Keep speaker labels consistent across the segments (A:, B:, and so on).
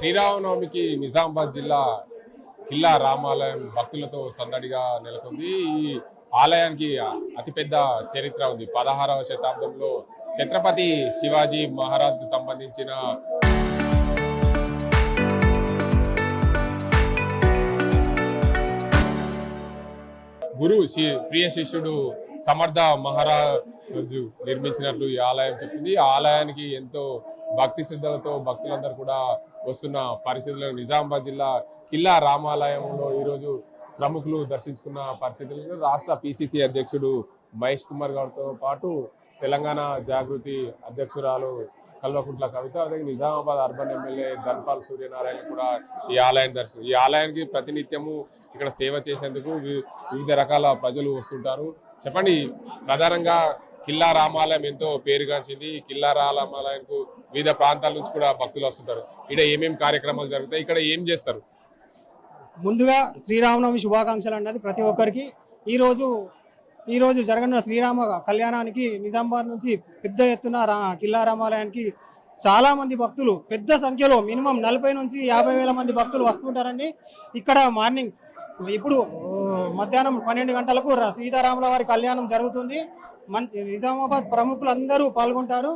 A: శ్రీరామనవమికి నిజామాబాద్ జిల్లా కిల్లా రామాలయం భక్తులతో సందడిగా నెలకొంది. ఈ ఆలయానికి అతిపెద్ద చరిత్ర ఉంది. 16వ శతాబ్దంలో ఛత్రపతి శివాజీ మహారాజ్కు సంబంధించిన గురు ప్రియ శిష్యుడు సమర్థ మహారాజు నిర్మించినట్లు ఈ ఆలయం చెప్తుంది. ఈ ఆలయానికి ఎంతో భక్తి శ్రద్ధలతో భక్తులందరూ కూడా వస్తున్న పరిస్థితుల్లో నిజామాబాద్ జిల్లా కిల్లా రామాలయంలో ఈరోజు ప్రముఖులు దర్శించుకున్న పరిస్థితుల్లో రాష్ట్ర పిసిసి అధ్యక్షుడు మహేష్ కుమార్ గారితో పాటు తెలంగాణ జాగృతి అధ్యక్షురాలు కల్వకుంట్ల కవిత, అదే నిజామాబాద్ అర్బన్ ఎమ్మెల్యే ధన్పాల్ సూర్యనారాయణ కూడా ఈ ఆలయానికి ప్రతినిత్యము ఇక్కడ సేవ చేసేందుకు వివిధ రకాల ప్రజలు వస్తుంటారు. చెప్పండి, ప్రధానంగా కిల్లా రామాలయం ఎంతో పేరుగాంచింది. కిల్లా రామాలయంకు వివిధ ప్రాంతాల నుంచి కూడా భక్తులు వస్తుంటారు. ఇక్కడ ఏమేమి కార్యక్రమాలు జరుగుతాయి, ఇక్కడ ఏం చేస్తారు?
B: ముందుగా శ్రీరామనవమి శుభాకాంక్షలు అన్నది ప్రతి ఒక్కరికి. ఈరోజు జరగనున్న శ్రీరామ కళ్యాణానికి నిజామాబాద్ నుంచి పెద్ద ఎత్తున కిల్లా రామాలయానికి చాలా మంది భక్తులు పెద్ద సంఖ్యలో మినిమం 40 నుంచి 50,000 మంది భక్తులు వస్తుంటారండి. ఇక్కడ మార్నింగ్ ఇప్పుడు మధ్యాహ్నం 12 గంటలకు సీతారాముల వారి కళ్యాణం జరుగుతుంది. మంచి నిజామాబాద్ ప్రముఖులందరూ పాల్గొంటారు.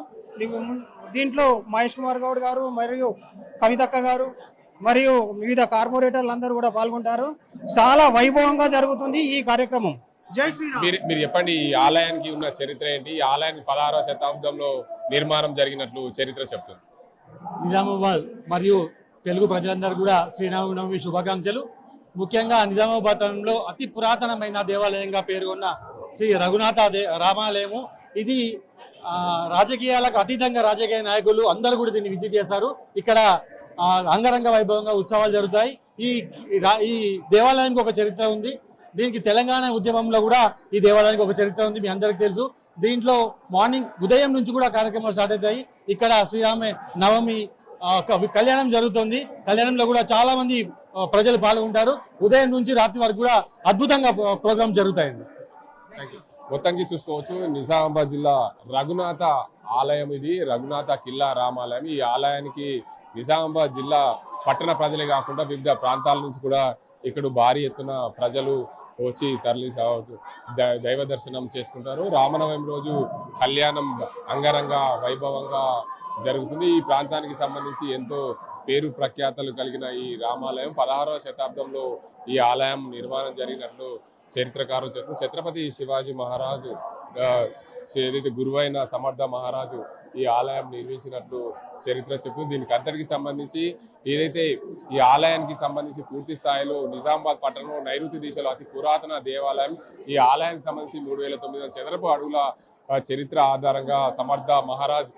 B: దీంట్లో మహేష్ కుమార్ గౌడ్ గారు మరియు కవితక్క గారు మరియు వివిధ కార్పొరేటర్లు అందరూ కూడా పాల్గొంటారు. చాలా వైభవంగా జరుగుతుంది ఈ కార్యక్రమం. జై శ్రీరామ్.
A: మీరు చెప్పండి, ఈ ఆలయానికి ఉన్న చరిత్ర ఏంటి? ఈ ఆలయానికి 16వ శతాబ్దంలో నిర్మాణం జరిగినట్లు చరిత్ర చెప్తుంది.
C: నిజామాబాద్ మరియు తెలుగు ప్రజలందరూ కూడా శ్రీరామనవమి శుభాకాంక్షలు. ముఖ్యంగా నిజామాబాద్ పట్టణంలో అతి పురాతనమైన దేవాలయంగా పేరున్న శ్రీ రఘునాథ రామాలయము. ఇది రాజకీయాలకు అతీతంగా రాజకీయ నాయకులు అందరూ కూడా దీన్ని విజిట్ చేస్తారు. ఇక్కడ అంగరంగ వైభవంగా ఉత్సవాలు జరుగుతాయి. ఈ దేవాలయానికి ఒక చరిత్ర ఉంది. దీనికి తెలంగాణ ఉద్యమంలో కూడా ఈ దేవాలయానికి ఒక చరిత్ర ఉంది, మీ అందరికీ తెలుసు. దీంట్లో మార్నింగ్ ఉదయం నుంచి కూడా కార్యక్రమాలు స్టార్ట్ అవుతాయి. ఇక్కడ శ్రీరామ నవమి కళ్యాణం జరుగుతుంది. కళ్యాణంలో కూడా చాలా మంది ప్రజలు పాల్గొంటారు. ఉదయం నుంచి రాత్రి వరకు కూడా అద్భుతంగా ప్రోగ్రామ్ జరుగుతాయండి.
A: మొత్తానికి చూసుకోవచ్చు, నిజామాబాద్ జిల్లా రఘునాథ ఆలయం ఇది. రఘునాథ కిల్లా రామాలయం. ఈ ఆలయానికి నిజామాబాద్ జిల్లా పట్టణ ప్రజలే కాకుండా వివిధ ప్రాంతాల నుంచి కూడా ఇక్కడ భారీ ఎత్తున ప్రజలు వచ్చి తరలి దైవ దర్శనం చేసుకుంటారు. రామనవమి రోజు కళ్యాణం అంగరంగ వైభవంగా జరుగుతుంది. ఈ ప్రాంతానికి సంబంధించి ఎంతో పేరు ప్రఖ్యాతలు కలిగిన ఈ రామాలయం 16వ శతాబ్దంలో ఈ ఆలయం నిర్మాణం జరిగినట్లు చరిత్రకారులు చెప్తారు. ఛత్రపతి శివాజీ మహారాజు ఏదైతే గురువైన సమర్థ మహారాజు ఈ ఆలయం నిర్మించినట్లు చరిత్ర చెప్తుంది. దీనికి అంతటికి సంబంధించి ఏదైతే ఈ ఆలయానికి సంబంధించి పూర్తి స్థాయిలో నిజామాబాద్ పట్టణంలో నైరుతి దిశలో అతి పురాతన దేవాలయం. ఈ ఆలయానికి సంబంధించి 3,900 చదరపు అడుగుల చరిత్ర ఆధారంగా సమర్థ మహారాజ్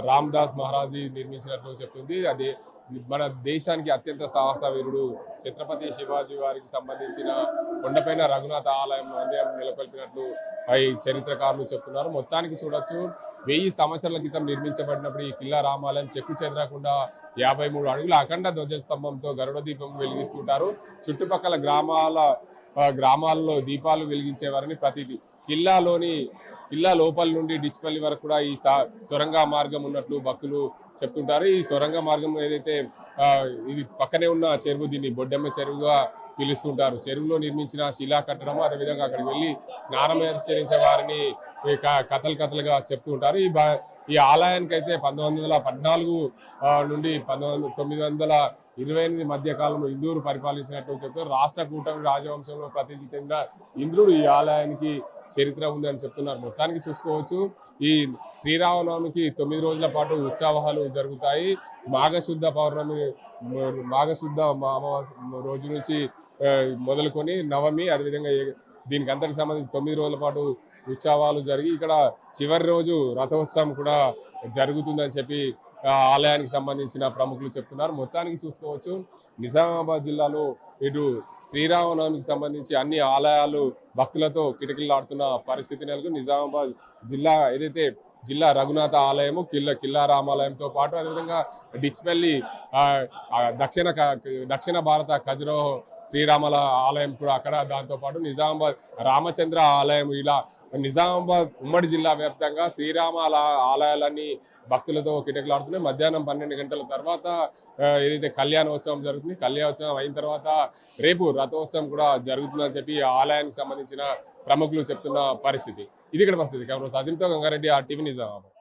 A: రామ్దాస్ మహారాజీ నిర్మించినట్లు చెప్తుంది. అది మన దేశానికి అత్యంత సాహస వీరుడు ఛత్రపతి శివాజీ వారికి సంబంధించిన కొండపైన రఘునాథ ఆలయం నెలకొల్పినట్లు ఈ చరిత్రకారులు చెప్తున్నారు. మొత్తానికి చూడొచ్చు, 1000 సంవత్సరాల క్రితం నిర్మించబడినప్పుడు ఈ కిల్లా రామాలయం చెక్కు చెదరకుండా 53 అడుగుల అఖండ ధ్వజస్తంభంతో గరుడ దీపం వెలిగిస్తుంటారు. చుట్టుపక్కల గ్రామాల్లో దీపాలు వెలిగించేవారని ప్రతిదీ. కిల్లా లోపల నుండి డిచ్పల్లి వరకు కూడా ఈ సొరంగ మార్గం ఉన్నట్లు భక్తులు చెప్తుంటారు. ఈ సొరంగ మార్గం ఏదైతే ఇది పక్కనే ఉన్న చెరువు, దీన్ని బొడ్డెమ్మ చెరువుగా పిలుస్తుంటారు. చెరువులో నిర్మించిన శిలా కట్టడము, అదేవిధంగా అక్కడికి వెళ్ళి స్నానం ఆచరించే వారిని కథలుగా చెప్తూ ఉంటారు. ఈ ఆలయానికి అయితే 1914 నుండి 1928 మధ్య కాలంలో ఇందూరు పరిపాలించినట్టు చెప్తారు. రాష్ట్ర కూటమి రాజవంశంలో ప్రతిష్ఠితంగా ఇంద్రుడు ఈ ఆలయానికి చరిత్ర ఉందని చెప్తున్నారు. మొత్తానికి చూసుకోవచ్చు, ఈ శ్రీరామనవమికి 9 రోజుల పాటు ఉత్సవాలు జరుగుతాయి. మాఘశుద్ధ అమావాస్య రోజు నుంచి మొదలుకొని నవమి, అదేవిధంగా దీనికి అంతటికి సంబంధించి 9 రోజుల పాటు ఉత్సవాలు జరిగి ఇక్కడ చివరి రోజు రథోత్సవం కూడా జరుగుతుందని చెప్పి ఆలయానికి సంబంధించిన ప్రముఖులు చెప్తున్నారు. మొత్తానికి చూసుకోవచ్చు, నిజామాబాద్ జిల్లాలో ఇటు శ్రీరామనవమికి సంబంధించి అన్ని ఆలయాలు భక్తులతో కిటకిలాడుతున్న పరిస్థితి నెలకు. నిజామాబాద్ జిల్లా ఏదైతే జిల్లా రఘునాథ ఆలయము కిల్లా రామాలయంతో పాటు అదేవిధంగా డిచ్పల్లి దక్షిణ భారత ఖజురహో శ్రీరాముల ఆలయం కూడా అక్కడ, దాంతోపాటు నిజామాబాద్ రామచంద్ర ఆలయం, ఇలా నిజామాబాద్ ఉమ్మడి జిల్లా వ్యాప్తంగా ఆలయాలన్నీ భక్తులతో కిటకిలాడుతున్నాయి. మధ్యాహ్నం 12 గంటల తర్వాత ఏదైతే కళ్యాణోత్సవం జరుగుతుంది, కళ్యాణోత్సవం అయిన తర్వాత రేపు రథోత్సవం కూడా జరుగుతుందని చెప్పి ఆ ఆలయానికి సంబంధించిన ప్రముఖులు చెప్తున్న పరిస్థితి. ఇది ఇక్కడ పరిస్థితి. కెమెరా సజిన్తో గంగారెడ్డి, RTV నిజామాబాద్.